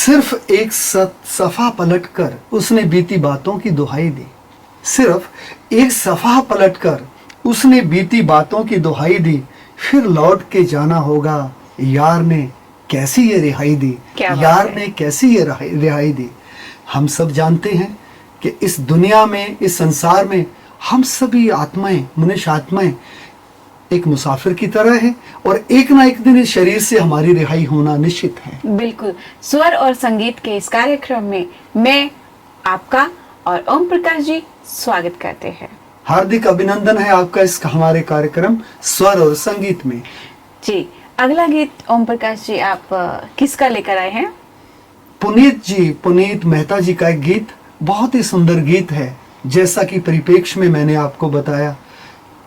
सिर्फ एक सफ़ा पलटकर उसने बीती बातों की दुहाई दी। सिर्फ एक सफ़ा पलटकर उसने बीती बातों की दुहाई दी। फिर लौट के जाना होगा, यार ने कैसी ये रिहाई दी, यार ने कैसी ये रिहाई दी। हम सब जानते हैं कि इस दुनिया में, इस संसार में हम सभी आत्माएं, मनुष्य आत्माएं एक मुसाफिर की तरह है और एक ना एक दिन इस शरीर से हमारी रिहाई होना निश्चित है। बिल्कुल। स्वर और संगीत के इस कार्यक्रम में मैं आपका और ओम प्रकाश जी स्वागत करते हैं। हार्दिक अभिनंदन है आपका इस हमारे कार्यक्रम स्वर और संगीत में। जी, अगला गीत ओम प्रकाश जी आप किसका लेकर आए हैं? पुनीत मेहता जी का एक गीत, बहुत ही सुंदर गीत है। जैसा कि परिप्रेक्ष्य में मैंने आपको बताया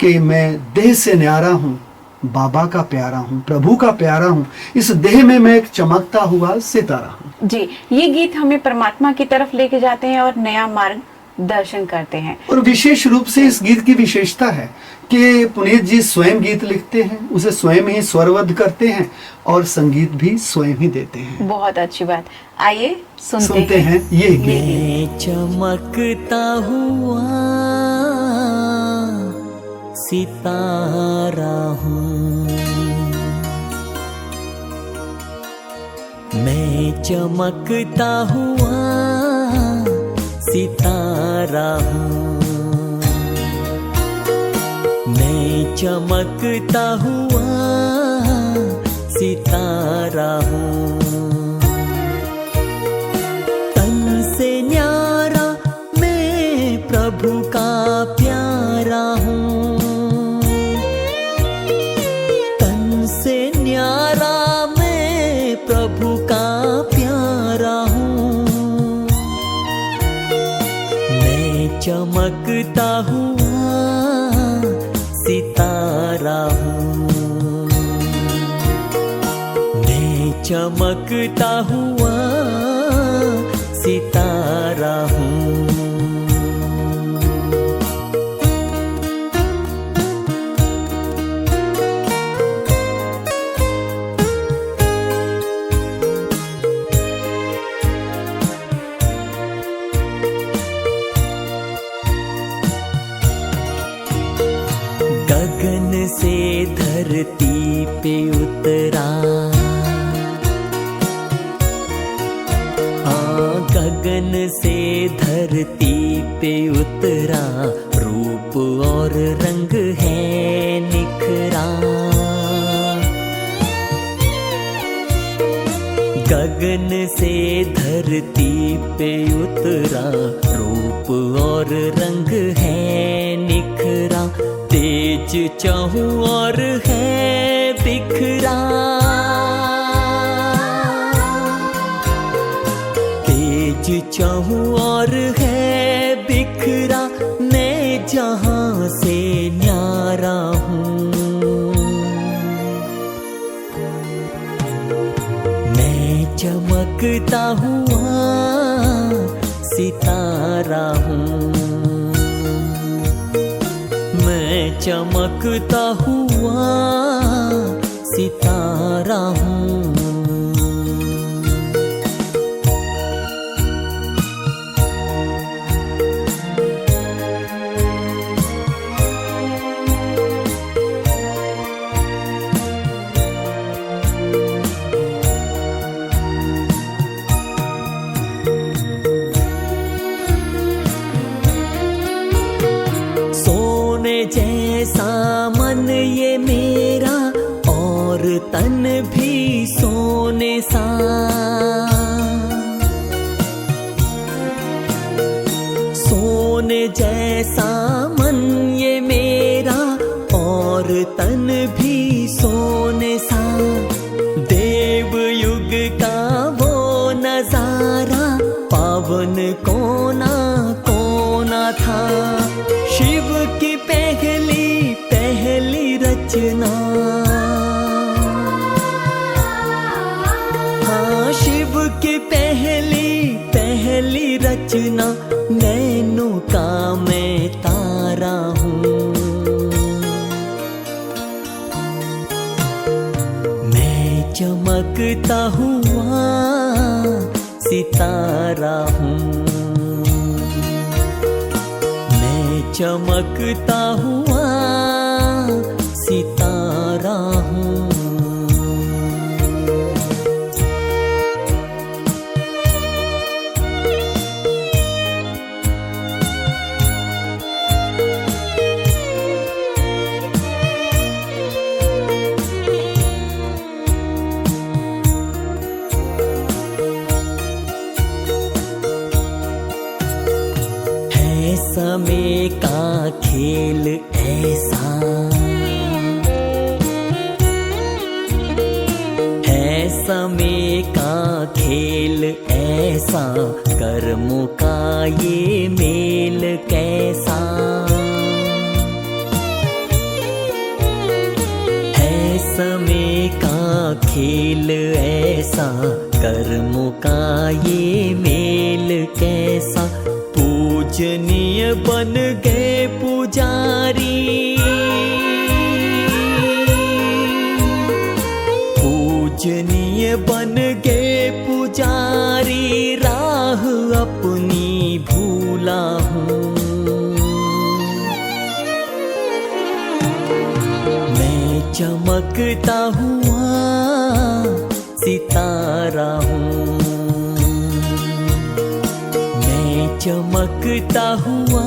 कि मैं देह से न्यारा हूँ, बाबा का प्यारा हूँ, प्रभु का प्यारा हूँ, इस देह में मैं एक चमकता हुआ सितारा हूँ। जी, ये गीत हमें परमात्मा की तरफ लेके जाते हैं और नया मार्ग दर्शन करते हैं। और विशेष रूप से इस गीत की विशेषता है कि पुनीत जी स्वयं गीत लिखते हैं, उसे स्वयं ही स्वरबद्ध करते हैं और संगीत भी स्वयं ही देते हैं। बहुत अच्छी बात। आइए सुनते हैं ये गीत। मैं चमकता हुआ सितारा हूँ, मैं चमकता हुआ सितारा हूँ, मैं चमकता हुआ सितारा हूँ। तन से न्यारा मैं प्रभु का प्यारा हूँ, तन से न्यारा मैं प्रभु का प्यारा हूँ। मैं चमकता हुआ सितारा हूँ, मैं चमकता हुआ सितारा हूँ। गगन से धरती पे उतरा, गगन से धरती पे उतरा, रूप और रंग है निखरा। गगन से धरती पे उतरा, रूप और रंग है निखरा। तेज चाहूं और है बिखरा, तेज चाहूं और है बिखरा। मैं जहां से न्यारा हूँ, मैं चमकता हुआ सितारा हूँ, मैं चमकता हुआ सितारा हूँ। जैसा मन ये मेरा और तन भी सोने सा, सोने जैसा मन ये मेरा और तन भी सोने सा। देव युग का वो नजारा पावन कोना कोना था। शिव की पहली पहली रचना, हाँ शिव की पहली पहली रचना। नैनों का मैं तारा हूँ, मैं चमकता हुआ सितारा हूँ। मैं चमकता हुआ सितारा हूँ। समय का खेल ऐसा है, समय का खेल ऐसा, कर्मों का ये मेल कैसा है। समय का खेल ऐसा, कर्मों का ये मेल कैसा। पूजनीय बन गए पुजारी, पूजनीय बन गए पुजारी, राह अपनी भूला हूँ। मैं चमकता हुआ सितारा हूँ। चमकता हुआ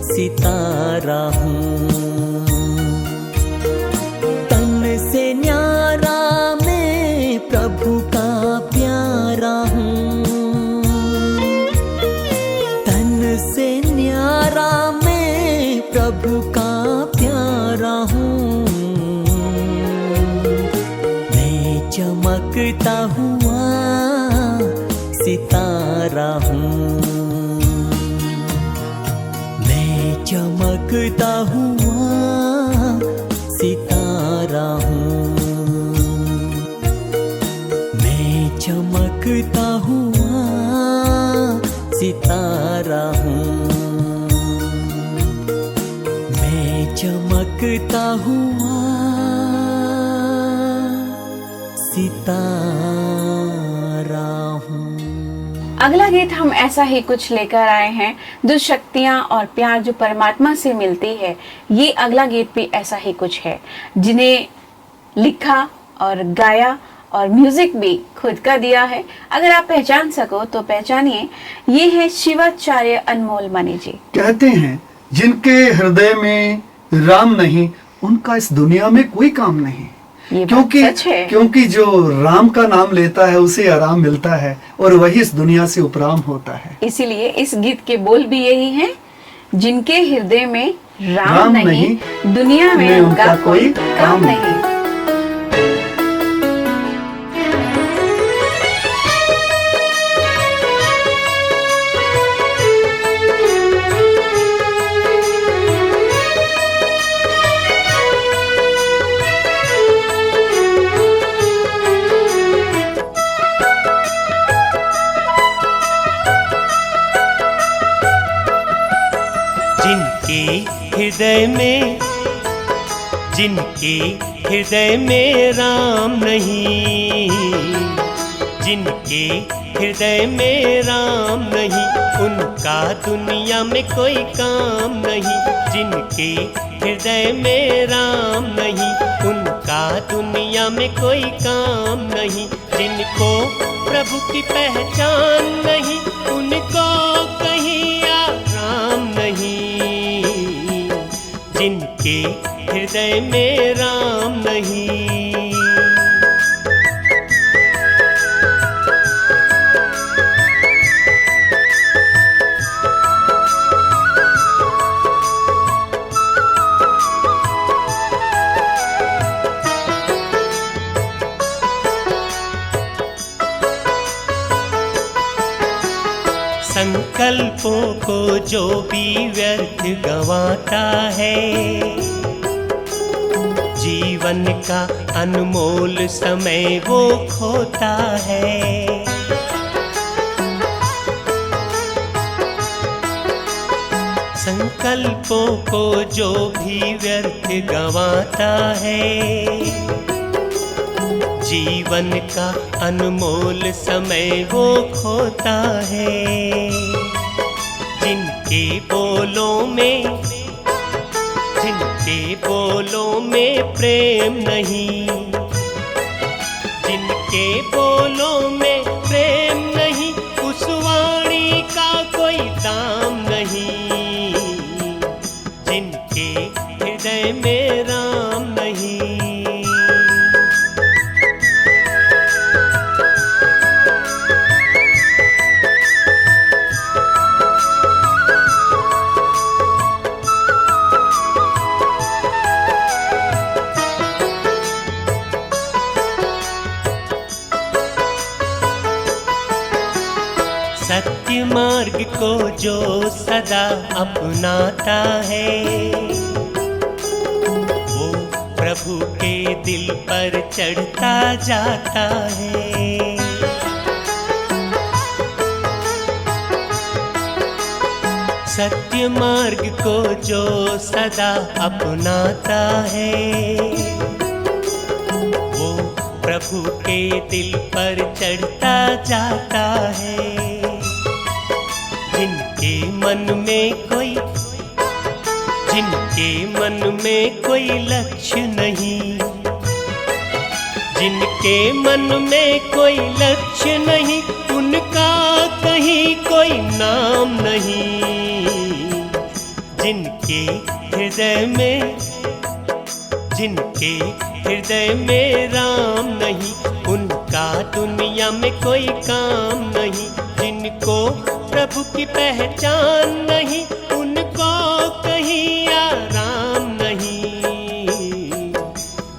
सितारा हूँ। तन से न्यारा मैं प्रभु का प्यारा हूँ। तन से न्यारा मैं प्रभु का प्यारा हूँ। मैं चमकता हुआ सितारा हूँ। मैं चमकता हुआ सितारा हूँ। मैं चमकता हुआ सितारा हूँ। मैं चमकता हुआ सितारा हूँ। अगला गीत हम ऐसा ही कुछ लेकर आए हैं। जो शक्तियाँ और प्यार जो परमात्मा से मिलती है, ये अगला गीत भी ऐसा ही कुछ है, जिन्हें लिखा और गाया और म्यूजिक भी खुद का दिया है। अगर आप पहचान सको तो पहचानिए, ये है शिवाचार्य अनमोल मणि जी। कहते हैं जिनके हृदय में राम नहीं, उनका इस दुनिया में कोई काम नहीं। ये बात सच है। क्योंकि जो राम का नाम लेता है उसे आराम मिलता है और वही इस दुनिया से उपराम होता है। इसीलिए इस गीत के बोल भी यही हैं, जिनके हृदय में राम नहीं, दुनिया में उनका कोई काम नहीं। जिनके हृदय में राम नहीं, जिनके हृदय में राम नहीं, उनका दुनिया में कोई काम नहीं। जिनके हृदय में राम नहीं, उनका दुनिया में कोई काम नहीं। जिनको प्रभु की पहचान नहीं, उनको कहीं आराम नहीं। जिनके हृदय में राम नहीं। संकल्पों को जो भी व्यर्थ गंवाता है, जीवन का अनमोल समय वो खोता है। संकल्पों को जो भी व्यर्थ गंवाता है, जीवन का अनमोल समय वो खोता है। जिनके बोलों में प्रेम नहीं, जिनके बोलों में प्रेम नहीं, उस वाणी का कोई दाम नहीं। जिनके हृदय में राम नहीं। सत्य मार्ग को जो सदा अपनाता है, वो प्रभु के दिल पर चढ़ता जाता है। सत्य मार्ग को जो सदा अपनाता है, वो प्रभु के दिल पर चढ़ता जाता है। जिनके मन में कोई लक्ष्य नहीं, जिनके मन में कोई लक्ष्य नहीं, उनका कहीं कोई नाम नहीं। जिनके हृदय में राम नहीं, उनका दुनिया में कोई काम नहीं। जिनको प्रभु की पहचान नहीं, उनको कहीं आराम नहीं।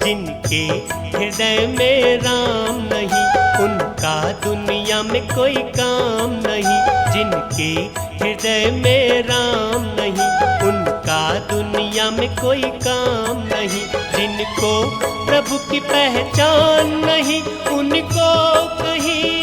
जिनके हृदय में राम नहीं, उनका दुनिया में कोई काम नहीं। जिनके हृदय में राम नहीं, उनका दुनिया में कोई काम नहीं। जिनको प्रभु की पहचान नहीं, उनको कहीं